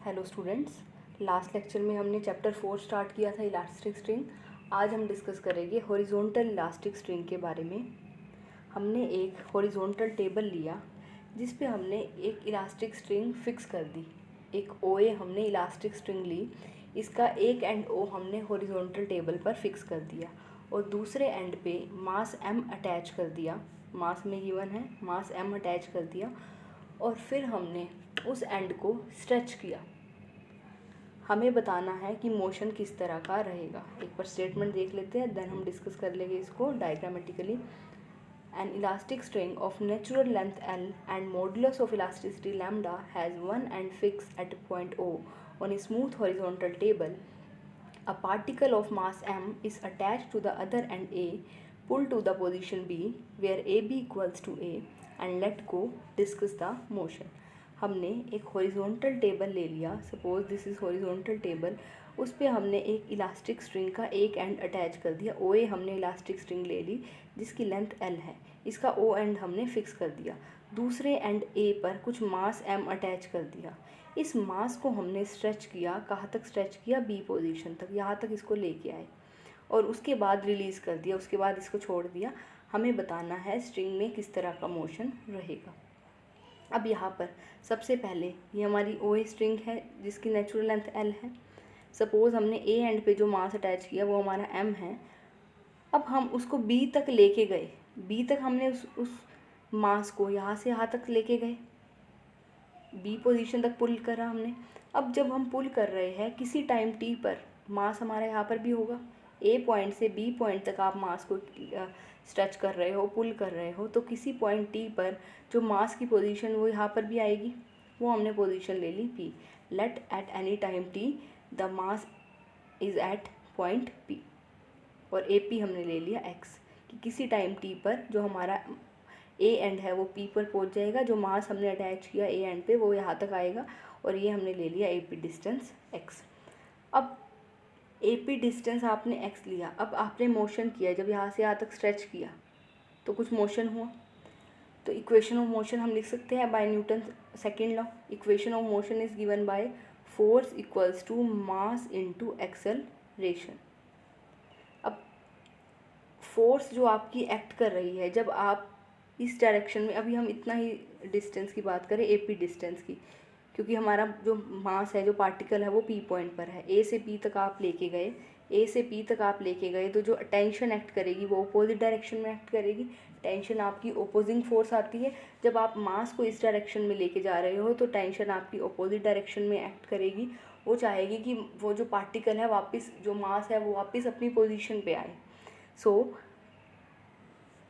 Hello students, last lecture में हमने chapter 4 start किया था इलास्टिक स्ट्रिंग। आज हम डिस्कस करेंगे हॉरिजॉन्टल इलास्टिक स्ट्रिंग के बारे में। हमने एक हॉरिजॉन्टल टेबल लिया जिस पे हमने एक इलास्टिक स्ट्रिंग फिक्स कर दी। एक ओए हमने इलास्टिक स्ट्रिंग ली, इसका एक एंड ओ हमने हॉरिजॉन्टल टेबल पर फिक्स कर दिया और दूसरे एंड पे मास m अटैच कर दिया। मास में गिवन है, मास m अटैच कर दिया और फिर हमने उस एंड को स्ट्रेच किया। हमें बताना है कि मोशन किस तरह का रहेगा। एक बार स्टेटमेंट देख लेते हैं, देन हम डिस्कस कर लेंगे इसको diagrammatically. N elastic string of natural length L and modulus of elasticity lambda has one end fixed at point O on a smooth horizontal table. A particle of mass m is attached to the other end A, pulled to the position B where AB equals to A and let go. Discuss the motion. हमने एक horizontal table ले लिया, suppose this is horizontal table. उस पर हमने एक elastic string का एक एंड अटैच कर दिया। ओ ए हमने इलास्टिक स्ट्रिंग ले ली जिसकी लेंथ एल है, इसका ओ एंड हमने फिक्स कर दिया। दूसरे एंड ए पर कुछ मास एम अटैच कर दिया। इस मास को हमने स्ट्रेच किया, कहाँ तक स्ट्रेच किया? बी पोजीशन तक, यहाँ तक इसको लेके आए और उसके बाद रिलीज़ कर दिया, उसके बाद इसको छोड़ दिया। हमें बताना है स्ट्रिंग में किस तरह का मोशन रहेगा। अब यहाँ पर सबसे पहले ये हमारी ओ ए स्ट्रिंग है जिसकी नेचुरल लेंथ एल है। सपोज़ हमने ए एंड पे जो मास अटैच किया वो हमारा एम है। अब हम उसको बी तक लेके गए, बी तक हमने उस मास को यहाँ से यहाँ तक लेके गए, बी पोजीशन तक पुल करा हमने। अब जब हम पुल कर रहे हैं किसी टाइम टी पर, मास हमारा यहाँ पर भी होगा। ए पॉइंट से बी पॉइंट तक आप मास को स्ट्रेच कर रहे हो, पुल कर रहे हो, तो किसी पॉइंट टी पर जो मास की पोजीशन वो यहाँ पर भी आएगी, वो हमने पोजीशन ले ली P. Let at any time T the mass is at point P और ए पी हमने ले लिया एक्स, कि किसी टाइम टी पर जो हमारा ए एंड है वो पी पर पहुंच जाएगा, जो मास हमने अटैच किया ए एंड पे वो यहाँ तक आएगा और ये हमने ले लिया ए पी डिस्टेंस एक्स। अब ए पी डिस्टेंस आपने एक्स लिया, अब आपने मोशन किया, जब यहाँ से यहाँ तक स्ट्रेच किया तो कुछ मोशन हुआ। तो इक्वेशन ऑफ मोशन हम लिख सकते हैं by Newton second law. Equation of motion is given by force equals to mass into acceleration. अब फोर्स जो आपकी एक्ट कर रही है जब आप इस डायरेक्शन में, अभी हम इतना ही डिस्टेंस की बात करें, ए पी डिस्टेंस की, क्योंकि हमारा जो मास है, जो पार्टिकल है वो पी पॉइंट पर है। ए से पी तक आप लेके गए, ए से पी तक आप लेके गए तो जो टेंशन एक्ट करेगी वो अपोजिट डायरेक्शन में एक्ट करेगी। टेंशन आपकी ओपोजिंग फोर्स आती है। जब आप मास को इस डायरेक्शन में लेके जा रहे हो तो टेंशन आपकी अपोजिट डायरेक्शन में एक्ट करेगी। वो चाहेगी कि वो जो पार्टिकल है वापस, जो मास है वो वापस अपनी पोजीशन पे आए। सो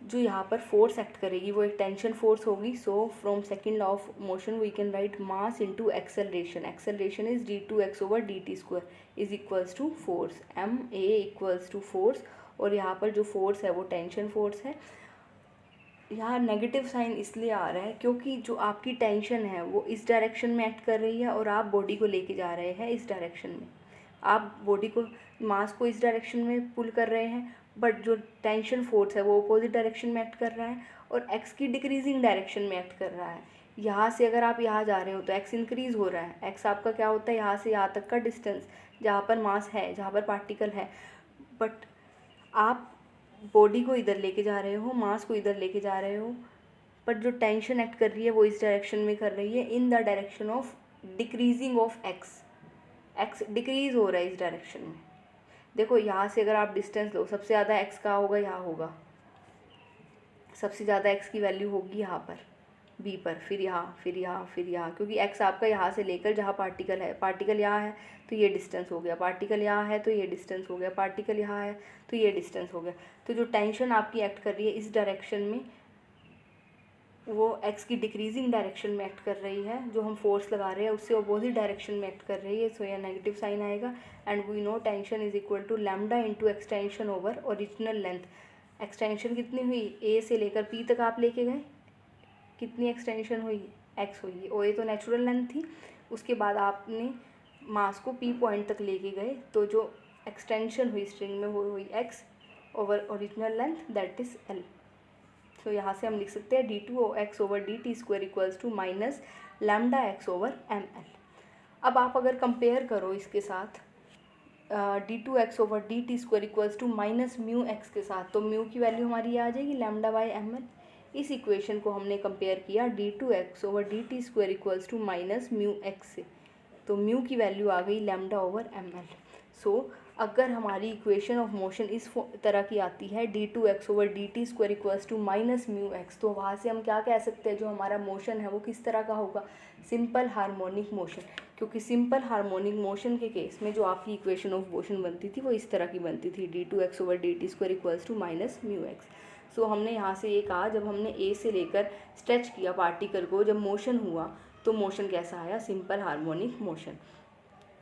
जो यहाँ पर फोर्स एक्ट करेगी वो एक टेंशन फोर्स होगी। So from second law of motion we can write mass into acceleration. Acceleration is d2x over dt square is equals to force, M A equals to force, और यहाँ पर जो force है वो टेंशन फोर्स है। यहाँ negative sign इसलिए आ रहा है क्योंकि जो आपकी टेंशन है वो इस डायरेक्शन में एक्ट कर रही है और आप बॉडी को लेके जा रहे हैं इस डायरेक्शन में। आप बॉडी को, मास को इस डायरेक्शन में पुल कर रहे हैं, बट जो टेंशन फोर्स है वो अपोजिट डायरेक्शन में एक्ट कर रहा है और एक्स की डिक्रीजिंग डायरेक्शन में एक्ट कर रहा है। यहाँ से अगर आप यहाँ जा रहे हो तो एक्स इंक्रीज़ हो रहा है। एक्स आपका क्या होता है? यहाँ से यहाँ तक का डिस्टेंस, जहाँ पर मास है, जहाँ पर पार्टिकल है, बट आप बॉडी को इधर लेके जा रहे हो, मास को इधर लेके जा रहे हो, बट जो टेंशन एक्ट कर रही है वो इस डायरेक्शन में कर रही है, in the direction of decreasing of x. X decrease हो रहा है इस डायरेक्शन में। देखो यहाँ से अगर आप डिस्टेंस लो, सबसे ज़्यादा एक्स का होगा, यहाँ होगा, सबसे ज़्यादा एक्स की वैल्यू होगी यहाँ पर बी पर, फिर यहाँ, फिर यहाँ, फिर यहाँ, क्योंकि एक्स आपका यहाँ से लेकर जहाँ पार्टिकल है, पार्टिकल यहाँ है तो ये डिस्टेंस हो गया, पार्टिकल यहाँ है तो ये डिस्टेंस हो गया, पार्टिकल यहाँ है तो ये डिस्टेंस हो गया। तो जो टेंशन आपकी एक्ट कर रही है इस डायरेक्शन में वो एक्स की डिक्रीजिंग डायरेक्शन में एक्ट कर रही है, जो हम फोर्स लगा रहे हैं उससे अपोजिट डायरेक्शन में एक्ट कर रही है। सो यह नेगेटिव साइन आएगा। And we know tension is equal to lambda into extension over original length. Extension कितनी हुई? ए से लेकर पी तक आप लेके गए, कितनी एक्सटेंशन हुई? एक्स हुई। ओ ए तो नेचुरल लेंथ थी, उसके बाद आपने मास को पी पॉइंट तक लेके गए तो जो एक्सटेंशन हुई स्ट्रिंग में वो हुई X over original length, that is L. तो यहाँ से हम लिख सकते हैं d2x over dt square equals to minus lambda X over M L. अब आप अगर कंपेयर करो इसके साथ d2x/dt² equals to minus mu X के साथ, तो म्यू की वैल्यू हमारी आ जाएगी λ/ml। इस इक्वेशन को हमने कंपेयर किया d2x/dt² equals to minus mu X से, तो म्यू की वैल्यू आ गई λ/ml। सो अगर हमारी इक्वेशन ऑफ मोशन इस तरह की आती है d2x/dt² equals to minus mu X, तो वहाँ से हम क्या कह सकते हैं, जो हमारा मोशन है वो किस तरह का होगा, सिंपल हार्मोनिक मोशन। क्योंकि सिंपल हार्मोनिक मोशन के केस में जो आपकी इक्वेशन ऑफ मोशन बनती थी वो इस तरह की बनती थी d2x/dt² equals to minus mu x. So हमने यहाँ से ये कहा, जब हमने ए से लेकर स्ट्रेच किया पार्टिकल को, जब मोशन हुआ तो मोशन कैसा आया, सिंपल हार्मोनिक मोशन।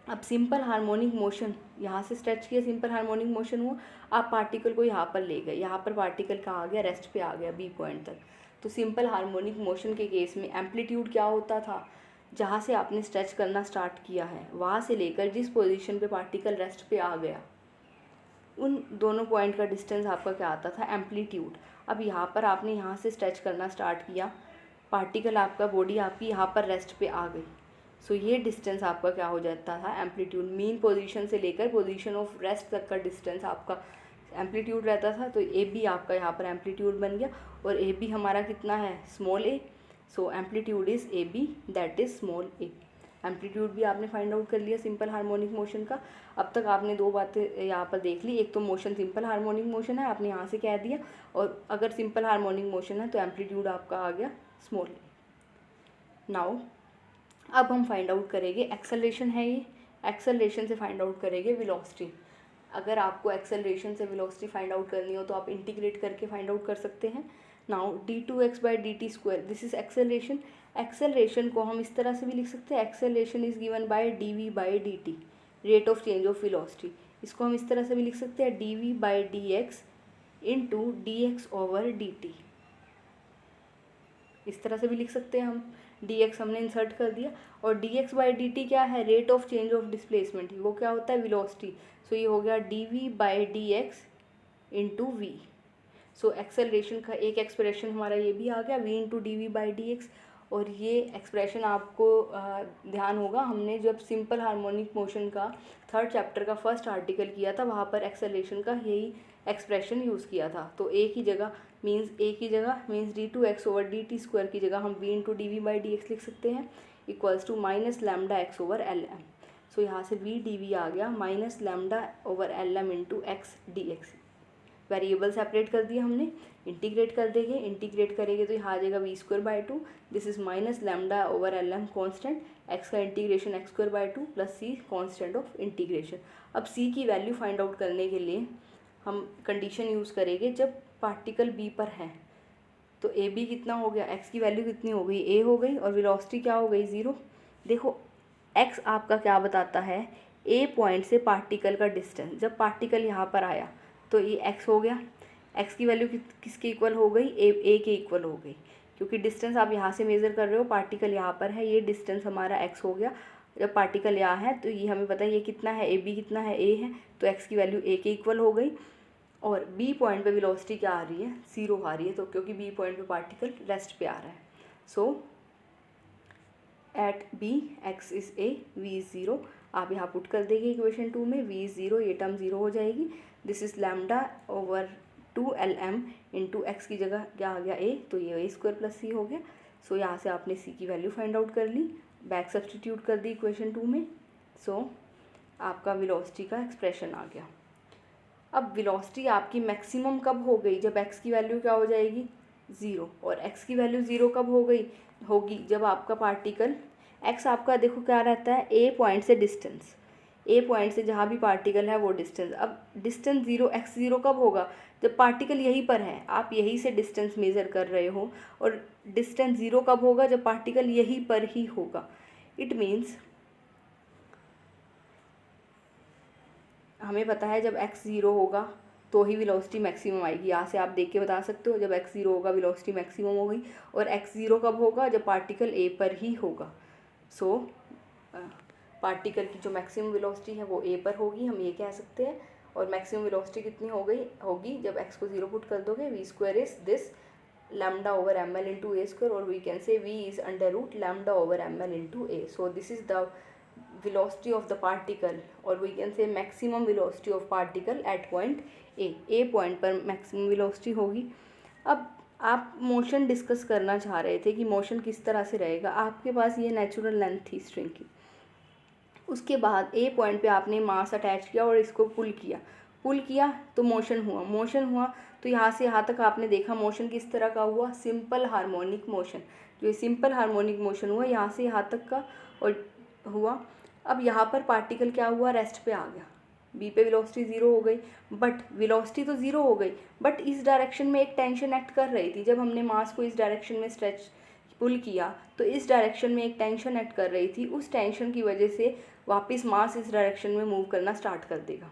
अब सिंपल हार्मोनिक मोशन, यहाँ से स्ट्रेच किया, सिंपल हार्मोनिक मोशन हुआ, आप पार्टिकल को यहाँ पर ले गए, यहाँ पर पार्टिकल कहाँ आ गया, रेस्ट पे आ गया बी पॉइंट तक। तो सिंपल हार्मोनिक मोशन के केस में एम्पलीट्यूड क्या होता था, जहाँ से आपने स्ट्रेच करना स्टार्ट किया है वहाँ से लेकर जिस पोजीशन पे पार्टिकल रेस्ट पे आ गया, उन दोनों पॉइंट का डिस्टेंस आपका क्या आता था, एम्पलीट्यूड। अब यहाँ पर आपने यहाँ से स्ट्रेच करना स्टार्ट किया, पार्टिकल आपका बॉडी आपकी यहाँ पर रेस्ट पे आ गई, सो ये डिस्टेंस आपका क्या हो जाता था, एम्पलीट्यूड। मीन पोजीशन से लेकर पोजीशन ऑफ रेस्ट तक का डिस्टेंस आपका एम्पलीट्यूड रहता था। तो ए बी आपका यहाँ पर एम्पलीट्यूड बन गया, और ए बी हमारा कितना है, small A. So amplitude is A B, that is small A. Amplitude भी आपने फाइंड आउट कर लिया सिंपल हार्मोनिक मोशन का। अब तक आपने दो बातें यहाँ पर देख ली, एक तो मोशन सिंपल हार्मोनिक मोशन है, आपने यहाँ से कह दिया, और अगर सिंपल हार्मोनिक मोशन है तो एम्पलीट्यूड आपका आ गया स्मॉल ए। नाउ अब हम फाइंड आउट करेंगे एक्सेलरेशन है ये, एक्सेलरेशन से फाइंड आउट करेंगे वेलोसिटी। अगर आपको एक्सेलरेशन से वेलोसिटी फाइंड आउट करनी हो तो आप इंटीग्रेट करके फाइंड आउट कर सकते हैं। Now d2x/dt², this is acceleration. Acceleration को हम इस तरह से भी लिख सकते हैं, acceleration is given bye dv/dt, rate of change of velocity. इसको हम इस तरह से भी लिख सकते हैं dv/dx इंटू dx/dt, इस तरह से भी लिख सकते हैं हम। dx हमने इंसर्ट कर दिया, और dx/dt क्या है, rate of change of displacement, वो क्या होता है, वेलोसिटी। सो ये हो गया dv/dx into we. So acceleration का एक एक्सप्रेशन हमारा ये भी आ गया, v इंटू dv/dx। और ये एक्सप्रेशन आपको ध्यान होगा, हमने जब सिंपल हार्मोनिक मोशन का थर्ड चैप्टर का फर्स्ट आर्टिकल किया था, वहाँ पर एक्सेलरेशन का यही एक्सप्रेशन यूज़ किया था। तो ए की जगह मीन्स d2x/dt² की जगह हम v इंटू dv/dx लिख सकते हैं, इक्वल्स टू माइनस λx/lm। सो यहाँ से v dv आ गया minus λ/lm into x dx। Variable separate कर दिया हमने, इंटीग्रेट कर देंगे, इंटीग्रेट करेंगे तो यहाँ आ जाएगा v²/2, this is minus λ/lm constant, x का integration x²/2 plus c constant of integration. अब c की वैल्यू फाइंड आउट करने के लिए हम कंडीशन यूज़ करेंगे, जब पार्टिकल b पर है तो ए बी कितना हो गया, x की वैल्यू कितनी हो गई, a हो गई, और वेलोसिटी क्या हो गई, 0। देखो x आपका क्या बताता है, a पॉइंट से पार्टिकल का डिस्टेंस। जब पार्टिकल यहाँ पर आया तो ये x हो गया, x की वैल्यू किसके इक्वल हो गई, a के इक्वल हो गई, क्योंकि डिस्टेंस आप यहाँ से मेज़र कर रहे हो, पार्टिकल यहाँ पर है, ये डिस्टेंस हमारा x हो गया। जब पार्टिकल यहाँ है तो ये हमें पता है ये कितना है, a b कितना है, a है, तो x की वैल्यू a के इक्वल हो गई। और b पॉइंट पे वेलोसिटी क्या आ रही है, 0 आ रही है, तो क्योंकि b पॉइंट पे पार्टिकल रेस्ट पे आ रहा है। सो एट b x इज a, v इज 0। आप यहाँ पुट कर देंगे इक्वेशन 2 में, v इज 0, ये टर्म 0 हो जाएगी। This is λ/2lm into x की जगह क्या आ गया a, तो ये a² प्लस c हो गया। सो यहाँ से आपने c की वैल्यू फाइंड आउट कर ली, बैक सब्सटीट्यूट कर दी इक्वेशन 2 में। सो आपका वेलोसिटी का एक्सप्रेशन आ गया। अब वेलोसिटी आपकी मैक्सिमम कब हो गई, जब x की वैल्यू क्या हो जाएगी, 0, और x की वैल्यू 0 कब हो गई होगी, जब आपका पार्टिकल x आपका देखो क्या रहता है, a पॉइंट से डिस्टेंस, a पॉइंट से जहाँ भी पार्टिकल है वो डिस्टेंस। अब डिस्टेंस 0, x 0 कब होगा, जब पार्टिकल यहीं पर है, आप यहीं से डिस्टेंस मेज़र कर रहे हो, और डिस्टेंस 0 कब होगा, जब पार्टिकल यहीं पर ही होगा। इट मीन्स हमें पता है जब x 0 होगा तो ही वेलोसिटी मैक्सिमम आएगी। यहाँ से आप देख के बता सकते हो, जब x 0 होगा वेलोसिटी मैक्सिमम हो गई, और x 0 कब होगा, जब पार्टिकल a पर ही होगा। सो पार्टिकल की जो मैक्सिमम वेलोसिटी है वो a पर होगी, हम ये कह सकते हैं। और मैक्सिमम वेलोसिटी कितनी होगी जब x को 0 पुट कर दोगे, v² is this λ/ml into a², और we can say v is under root λ/ml into a। So this is the velocity of the particle, or we can say maximum velocity of particle at point A point पर maximum velocity होगी। अब आप motion discuss करना चाह रहे थे कि motion किस तरह से रहेगा। आपके पास ये नेचुरल लेंथ थी स्ट्रिंग की, उसके बाद ए पॉइंट पे आपने मास अटैच किया और इसको पुल किया तो मोशन हुआ तो यहाँ से यहाँ तक आपने देखा मोशन किस तरह का हुआ, सिंपल हार्मोनिक मोशन। जो सिंपल हार्मोनिक मोशन हुआ यहाँ से यहाँ तक का और हुआ। अब यहाँ पर पार्टिकल क्या हुआ, रेस्ट पे आ गया, बी पे वेलोसिटी ज़ीरो हो गई। बट वेलोसिटी तो ज़ीरो हो गई, बट इस डायरेक्शन में एक टेंशन एक्ट कर रही थी। जब हमने मास को इस डायरेक्शन में स्ट्रेच पुल किया तो इस डायरेक्शन में एक टेंशन एक्ट कर रही थी। उस टेंशन की वजह से वापस मास इस डायरेक्शन में मूव करना स्टार्ट कर देगा।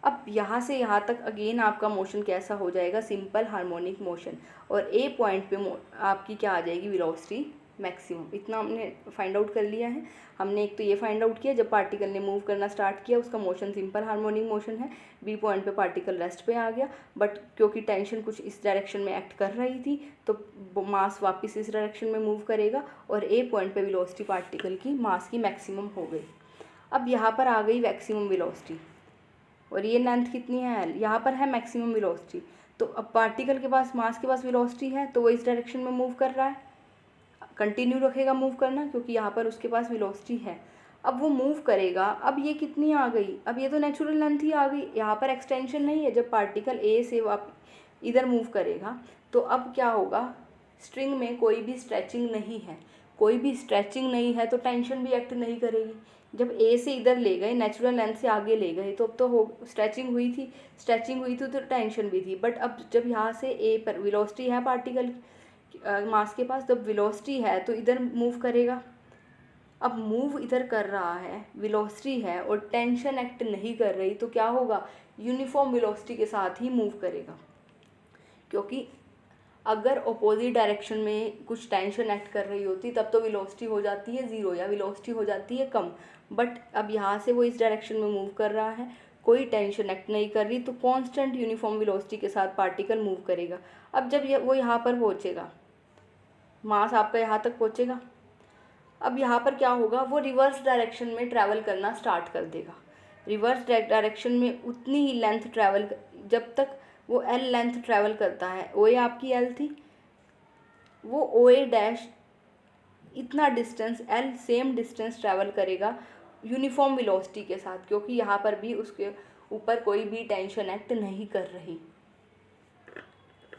अब यहाँ से यहाँ तक अगेन आपका मोशन कैसा हो जाएगा, सिंपल हार्मोनिक मोशन। और ए पॉइंट पे आपकी क्या आ जाएगी, वेलोसिटी मैक्सिमम। इतना हमने फाइंड आउट कर लिया है। हमने एक तो ये फाइंड आउट किया, जब पार्टिकल ने मूव करना स्टार्ट किया उसका मोशन सिंपल हार्मोनिक मोशन है। बी पॉइंट पे पार्टिकल रेस्ट पे आ गया, बट क्योंकि टेंशन कुछ इस डायरेक्शन में एक्ट कर रही थी तो मास वापस इस डायरेक्शन में मूव करेगा और ए पॉइंट पे वेलोसिटी पार्टिकल की मास की मैक्सिमम हो गई। अब यहाँ पर आ गई मैक्सिमम वेलोसिटी और ये लेंथ कितनी है, एल, यहाँ पर है मैक्सिमम वेलोसिटी। तो अब पार्टिकल के पास मास के पास वेलोसिटी है तो वो इस डायरेक्शन में मूव कर रहा है, कंटिन्यू रखेगा मूव करना क्योंकि यहाँ पर उसके पास वेलोसिटी है। अब वो मूव करेगा। अब ये कितनी आ गई, अब ये तो नेचुरल लेंथ ही आ गई, यहाँ पर एक्सटेंशन नहीं है। जब पार्टिकल ए से इधर मूव करेगा तो अब क्या होगा, स्ट्रिंग में कोई भी स्ट्रेचिंग नहीं है तो टेंशन भी एक्ट नहीं करेगी। जब ए से इधर ले गए, नेचुरल लेंथ से आगे ले गए तो अब तो हो स्ट्रेचिंग हुई थी तो टेंशन भी थी। बट अब जब यहाँ से ए पर वेलोसिटी है पार्टिकल मास के पास, जब वेलोसिटी है तो इधर मूव करेगा। अब मूव इधर कर रहा है, वेलोसिटी है और टेंशन एक्ट नहीं कर रही तो क्या होगा, यूनिफॉर्म वेलोसिटी के साथ ही मूव करेगा। क्योंकि अगर अपोजिट डायरेक्शन में कुछ टेंशन एक्ट कर रही होती तब तो वेलोसिटी हो जाती है ज़ीरो या वेलोसिटी हो जाती है कम। बट अब यहाँ से वो इस डायरेक्शन में मूव कर रहा है, कोई टेंशन एक्ट नहीं कर रही तो कांस्टेंट यूनिफॉर्म वेलोसिटी के साथ पार्टिकल मूव करेगा। अब जब वो यहाँ पर पहुँचेगा, मास आपका यहाँ तक पहुँचेगा, अब यहाँ पर क्या होगा, वो रिवर्स डायरेक्शन में ट्रैवल करना स्टार्ट कर देगा। रिवर्स डायरेक्शन में उतनी ही लेंथ ट्रैवल, जब तक वो एल लेंथ ट्रैवल करता है, ओ ए आपकी एल थी, वो ओ ए डैश इतना distance L same distance travel करेगा यूनिफॉर्म वेलोसिटी के साथ, क्योंकि यहाँ पर भी उसके ऊपर कोई भी टेंशन एक्ट नहीं कर रही।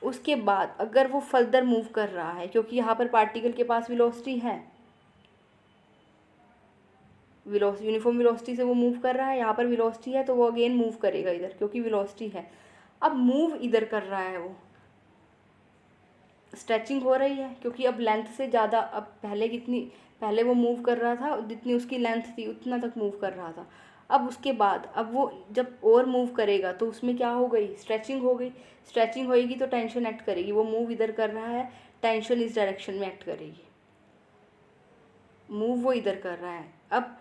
उसके बाद अगर वो फर्दर मूव कर रहा है, क्योंकि यहाँ पर पार्टिकल के पास वेलोसिटी है, यूनिफॉर्म वेलोसिटी से वो मूव कर रहा है, यहाँ पर वेलोसिटी है तो वो अगेन मूव करेगा इधर क्योंकि वेलोसिटी है। अब मूव इधर कर रहा है, वो स्ट्रेचिंग हो रही है क्योंकि अब लेंथ से ज़्यादा, अब पहले वो मूव कर रहा था जितनी उसकी लेंथ थी उतना तक मूव कर रहा था। अब उसके बाद अब वो जब और मूव करेगा तो उसमें क्या हो गई, स्ट्रेचिंग हो गई। स्ट्रेचिंग होएगी तो टेंशन एक्ट करेगी, वो मूव इधर कर रहा है, टेंशन इस डायरेक्शन में एक्ट करेगी। मूव वो इधर कर रहा है, अब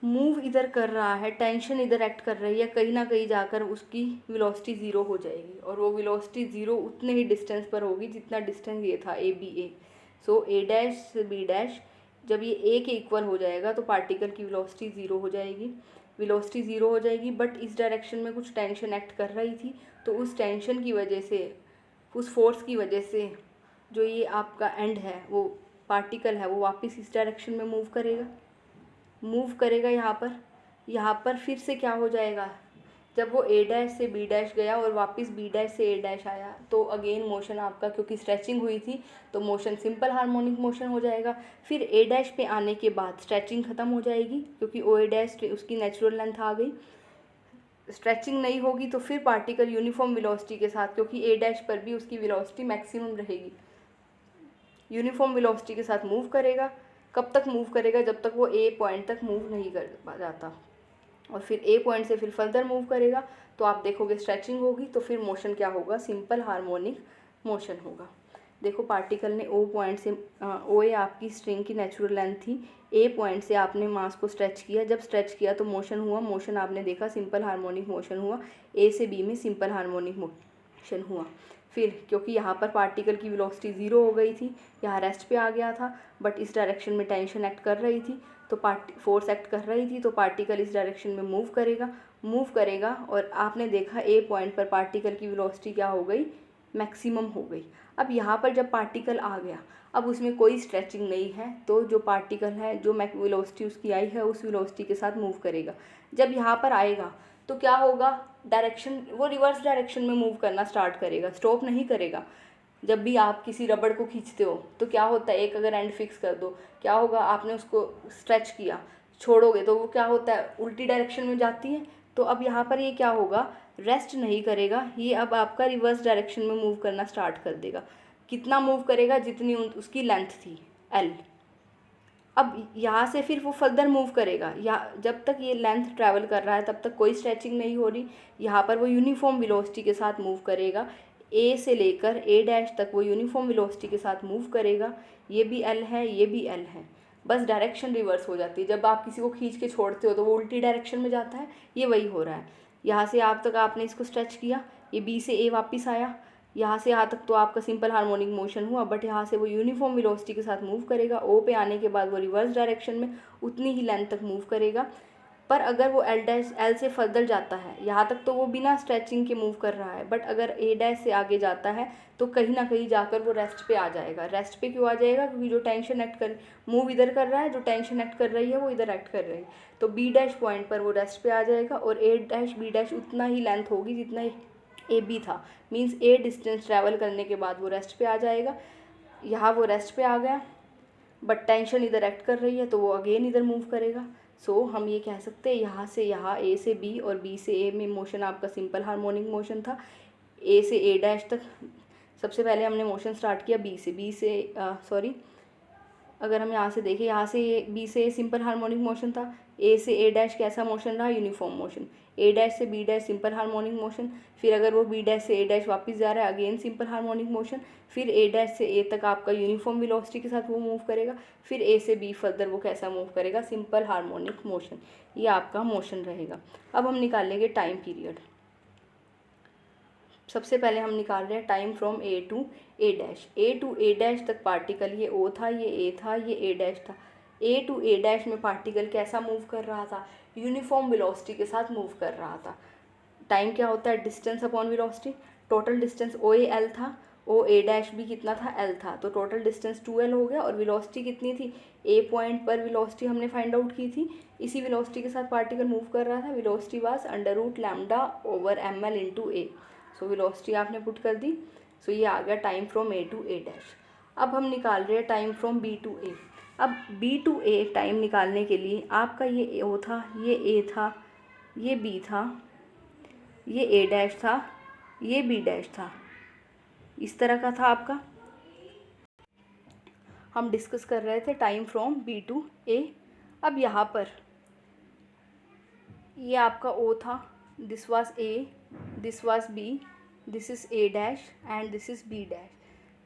मूव इधर कर रहा है, टेंशन इधर एक्ट कर रही है, कहीं ना कहीं जाकर उसकी वेलोसिटी ज़ीरो हो जाएगी और वो वेलोसिटी ज़ीरो उतने ही डिस्टेंस पर होगी जितना डिस्टेंस ये था A B A. So A dash से बी डैश जब ये ए के इक्वल हो जाएगा तो पार्टिकल की वेलोसिटी ज़ीरो हो जाएगी। बट इस डायरेक्शन में कुछ टेंशन एक्ट कर रही थी तो उस टेंशन की वजह से, उस फोर्स की वजह से जो ये आपका एंड है, वो पार्टिकल है, वो वापस इस डायरेक्शन में मूव करेगा। यहाँ पर फिर से क्या हो जाएगा, जब वो ए डैश से बी डैश गया और वापस बी डैश से ए डैश आया तो अगेन मोशन आपका, क्योंकि स्ट्रेचिंग हुई थी तो मोशन सिंपल हार्मोनिक मोशन हो जाएगा। फिर ए डैश पे आने के बाद स्ट्रेचिंग ख़त्म हो जाएगी क्योंकि ओ ए डैश उसकी नेचुरल लेंथ आ गई। स्ट्रेचिंग नहीं होगी तो फिर पार्टिकल यूनिफॉर्म वेलोसिटी के साथ, क्योंकि ए डैश पर भी उसकी वेलोसिटी मैक्सिमम रहेगी, यूनिफॉर्म वेलोसिटी के साथ मूव करेगा। कब तक मूव करेगा, जब तक वो ए पॉइंट तक मूव नहीं कर जाता, और फिर ए पॉइंट से फिर फर्दर मूव करेगा तो आप देखोगे स्ट्रेचिंग होगी तो फिर मोशन क्या होगा, सिंपल हार्मोनिक मोशन होगा। देखो पार्टिकल ने ओ पॉइंट से, ओ ए आपकी स्ट्रिंग की नेचुरल लेंथ थी, ए पॉइंट से आपने मास को स्ट्रेच किया, जब स्ट्रेच किया तो मोशन हुआ, मोशन आपने देखा सिंपल हार्मोनिक मोशन हुआ, ए से बी में सिंपल हार्मोनिक मोशन हुआ। फिर क्योंकि यहाँ पर पार्टिकल की वेलोसिटी ज़ीरो हो गई थी, यहाँ रेस्ट पे आ गया था, बट इस डायरेक्शन में टेंशन एक्ट कर रही थी तो फोर्स एक्ट कर रही थी, तो पार्टिकल इस डायरेक्शन में मूव करेगा और आपने देखा ए पॉइंट पर पार्टिकल की वेलोसिटी क्या हो गई, मैक्सिमम हो गई। अब यहाँ पर जब पार्टिकल आ गया, अब उसमें कोई स्ट्रेचिंग नहीं है, तो जो पार्टिकल है जो वेलोसिटी उसकी आई है उस वेलोसिटी के साथ मूव करेगा। जब यहाँ पर आएगा तो क्या होगा, डायरेक्शन वो रिवर्स डायरेक्शन में मूव करना स्टार्ट करेगा, स्टॉप नहीं करेगा। जब भी आप किसी रबड़ को खींचते हो तो क्या होता है, एक अगर एंड फिक्स कर दो, क्या होगा, आपने उसको स्ट्रेच किया, छोड़ोगे तो वो क्या होता है, उल्टी डायरेक्शन में जाती है। तो अब यहाँ पर ये क्या होगा, रेस्ट नहीं करेगा, ये अब आपका रिवर्स डायरेक्शन में मूव करना स्टार्ट कर देगा। कितना मूव करेगा, जितनी उसकी लेंथ थी एल। अब यहाँ से फिर वो फर्दर मूव करेगा, या जब तक ये लेंथ ट्रैवल कर रहा है तब तक कोई स्ट्रेचिंग नहीं हो रही। यहाँ पर वो यूनिफॉर्म वेलोसिटी के साथ मूव करेगा, ए से लेकर ए डैश तक वो यूनिफॉर्म वेलोसिटी के साथ मूव करेगा। ये भी एल है, ये भी एल है, बस डायरेक्शन रिवर्स हो जाती है। जब आप किसी को खींच के छोड़ते हो तो वो उल्टी डायरेक्शन में जाता है, ये वही हो रहा है। यहाँ से आप तक आपने इसको स्ट्रेच किया, ये बी से ए वापस आया, यहाँ से यहाँ तक तो आपका सिंपल हार्मोनिक मोशन हुआ, बट यहाँ से वो यूनिफॉर्म वेलोसिटी के साथ मूव करेगा। ओ पे आने के बाद वो रिवर्स डायरेक्शन में उतनी ही लेंथ तक मूव करेगा। पर अगर वो एल से फर्दर जाता है, यहाँ तक तो वो बिना स्ट्रेचिंग के मूव कर रहा है, बट अगर ए डैश से आगे जाता है तो कहीं ना कहीं जाकर वो रेस्ट पे आ जाएगा। रेस्ट पे क्यों आ जाएगा, क्योंकि जो टेंशन एक्ट कर मूव इधर कर रहा है, जो टेंशन एक्ट कर रही है वो इधर एक्ट कर रही है। तो बी डैश पॉइंट पर वो रेस्ट पे आ जाएगा और ए डैश बी डैश उतना ही लेंथ होगी जितना ए बी था, मीन्स ए डिस्टेंस ट्रैवल करने के बाद वो रेस्ट पे आ जाएगा। यहाँ वो रेस्ट पे आ गया, बट टेंशन इधर एक्ट कर रही है तो वो अगेन इधर मूव करेगा। सो हम ये कह सकते हैं यहाँ से यहाँ, ए से बी और बी से ए में मोशन आपका सिंपल हार्मोनिक मोशन था। ए से ए डैश तक सबसे पहले हमने मोशन स्टार्ट किया बी से अगर हम यहाँ से देखें, यहाँ से बी से सिंपल हार्मोनिक मोशन था, ए से ए डैश कैसा मोशन रहा, यूनिफॉर्म मोशन। ए डैश से B dash simple harmonic motion, फिर अगर वो बी डैश से ए डैश वापस जा रहा है अगेन सिंपल हार्मोनिक मोशन, फिर ए डैश से ए तक आपका यूनिफॉर्म वेलोसिटी के साथ वो मूव करेगा, फिर ए से बी फर्दर वो कैसा मूव करेगा, सिंपल हार्मोनिक मोशन। ये आपका मोशन रहेगा। अब हम निकालेंगे टाइम पीरियड। सबसे पहले हम निकाल रहे हैं time from A to A dash. A to A dash तक पार्टिकल, ये ओ था, ये ए था, ये ए डैश था। ए टू ए डैश में पार्टिकल कैसा मूव कर रहा था, यूनिफॉर्म वेलोसिटी के साथ मूव कर रहा था। टाइम क्या होता है, distance upon velocity. Total distance O A L था, ओ ए डैश भी कितना था, एल था, तो टोटल डिस्टेंस 2l हो गया। और वेलोसिटी कितनी थी, ए पॉइंट पर वेलोसिटी हमने फाइंड आउट की थी, इसी वेलोसिटी के साथ पार्टिकल मूव कर रहा था। Velocity was √λ/ml/a। So velocity आपने पुट कर दी। सो ये आ गया time from A to A dash. अब हम निकाल रहे हैं time from B to A. अब बी टू ए टाइम निकालने के लिए आपका ये ओ था, ये ए था, ये बी था, ये ए डैश था, ये बी डैश था, इस तरह का था आपका। हम डिस्कस कर रहे थे time from B to A. अब यहाँ पर ये आपका ओ था, this was A, this was B, this is A dash and this is B dash.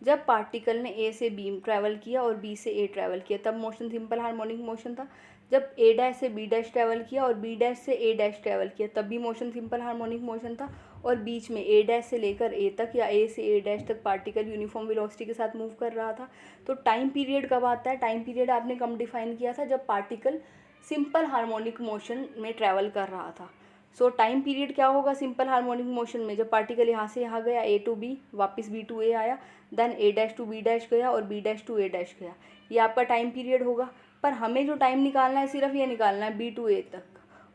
जब पार्टिकल ने ए से बी ट्रैवल किया और बी से ए ट्रैवल किया तब मोशन सिंपल हार्मोनिक मोशन था। जब ए डैश से बी डैश ट्रैवल किया और बी डैश से ए डैश ट्रैवल किया तब भी मोशन सिंपल हार्मोनिक मोशन था। और बीच में ए डैश से लेकर ए तक या ए से ए डैश तक पार्टिकल यूनिफॉर्म वेलोसिटी के साथ मूव कर रहा था। तो टाइम पीरियड कब आता है, टाइम पीरियड आपने कब डिफाइन किया था, जब पार्टिकल सिंपल हार्मोनिक मोशन में ट्रैवल कर रहा था। सो टाइम पीरियड क्या होगा सिंपल हार्मोनिक मोशन में, जब पार्टिकल यहाँ से यहाँ गया ए टू बी, वापस बी टू ए आया, then A dash to B dash गया और B dash to A dash गया, ये आपका टाइम पीरियड होगा। पर हमें जो टाइम निकालना है सिर्फ ये निकालना है बी टू ए तक,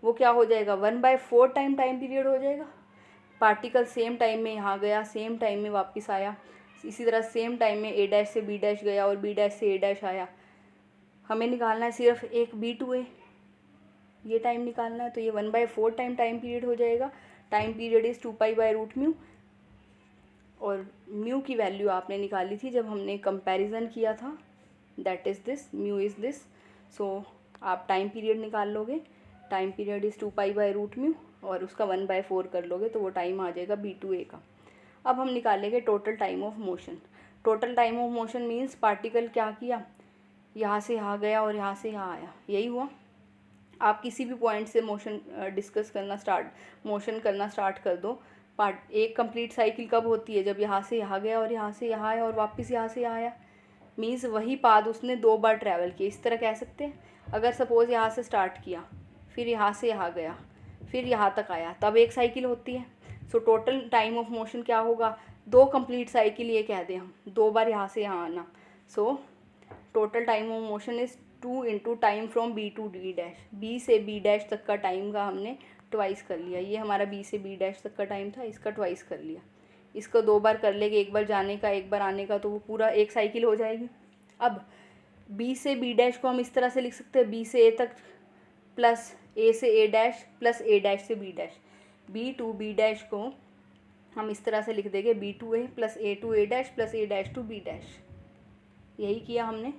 वो क्या हो जाएगा 1/4 टाइम पीरियड हो जाएगा। पार्टिकल सेम टाइम में यहाँ गया, सेम टाइम में वापस आया, इसी तरह सेम टाइम में ए डैश से बी डैश गया और बी डैश से ए डैश आया। हमें निकालना है सिर्फ एक बी टू ए, ये टाइम निकालना है। तो ये 1/4 टाइम पीरियड हो जाएगा। टाइम पीरियड इज़ 2π/√μ और म्यू की वैल्यू आपने निकाली थी जब हमने कंपैरिजन किया था, that is this, mu is this. So आप टाइम पीरियड निकाल लोगे, टाइम पीरियड इज़ 2π/√μ और उसका 1/4 कर लोगे तो वो टाइम आ जाएगा बी टू ए का। अब हम निकालेंगे total time of motion. Total time of motion means particle क्या किया, यहाँ से यहाँ गया और यहाँ से यहाँ आया, यही हुआ। आप किसी भी पॉइंट से मोशन मोशन करना स्टार्ट कर दो। एक कंप्लीट साइकिल कब होती है, जब यहाँ से यहाँ गया और यहाँ से यहाँ आया और वापस यहाँ से यहाँ आया, मीन्स वही पाथ उसने 2 बार ट्रैवल किया, इस तरह कह सकते हैं। अगर सपोज़ यहाँ से स्टार्ट किया, फिर यहाँ से यहाँ गया, फिर यहाँ तक आया, तब एक साइकिल होती है। सो टोटल टाइम ऑफ मोशन क्या होगा, 2 कंप्लीट साइकिल ये कह दें हम, 2 बार यहाँ से यहाँ आना। So total time of motion is 2 into time from B to D dash. B से बी डैश तक का टाइम का हमने ट्वाइस कर लिया। ये हमारा बी से बी डैश तक का टाइम था, इसका ट्वाइस कर लिया। इसको 2 बार कर लेंगे, एक बार जाने का एक बार आने का, तो वो पूरा एक साइकिल हो जाएगी। अब बी से बी डैश को हम इस तरह से लिख सकते हैं, बी से ए तक प्लस ए से A dash plus A dash से B dash. B to B dash को हम इस तरह से लिख देंगे, B to A plus A to A dash plus A dash to B dash. यही किया हमने,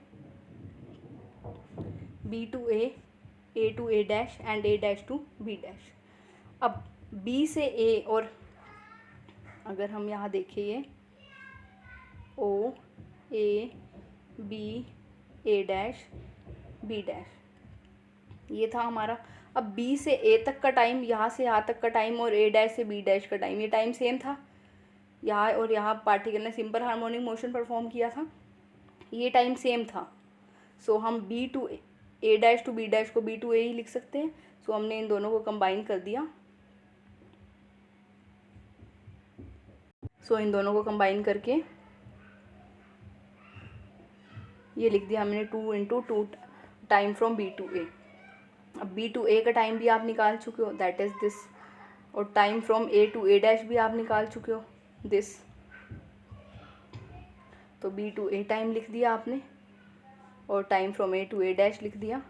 B to A to A dash and A dash to B dash. अब बी से ए, और अगर हम यहाँ देखें ये O A B A dash B dash, ये था हमारा। अब बी से ए तक का टाइम, यहाँ से यहाँ तक का टाइम, और ए डैश से बी डैश का टाइम, ये टाइम सेम था। यहाँ और यहाँ पार्टिकल ने सिंपल हार्मोनिक मोशन परफॉर्म किया था, ये टाइम सेम था। सो हम B to A dash to B dash को बी टू ए ही लिख सकते हैं। सो हमने इन दोनों को कंबाइन कर दिया। सो इन दोनों को कंबाइन करके ये लिख दिया हमने 2 into 2 time from B to A. अब बी टू ए का टाइम भी आप निकाल चुके हो, दैट इज़ दिस, और time from A to A dash भी आप निकाल चुके हो, दिस। तो बी टू ए टाइम लिख दिया आपने, और time from A to A dash लिख दिया।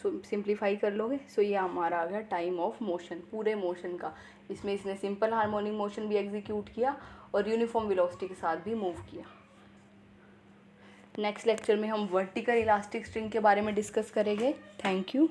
सो सिंप्लीफाई कर लोगे, सो ये हमारा आ गया टाइम ऑफ मोशन, पूरे मोशन का। इसमें इसने सिंपल हार्मोनिक मोशन भी एग्जीक्यूट किया और यूनिफॉर्म वेलोसिटी के साथ भी मूव किया। नेक्स्ट लेक्चर में हम वर्टिकल इलास्टिक स्ट्रिंग के बारे में डिस्कस करेंगे। Thank you.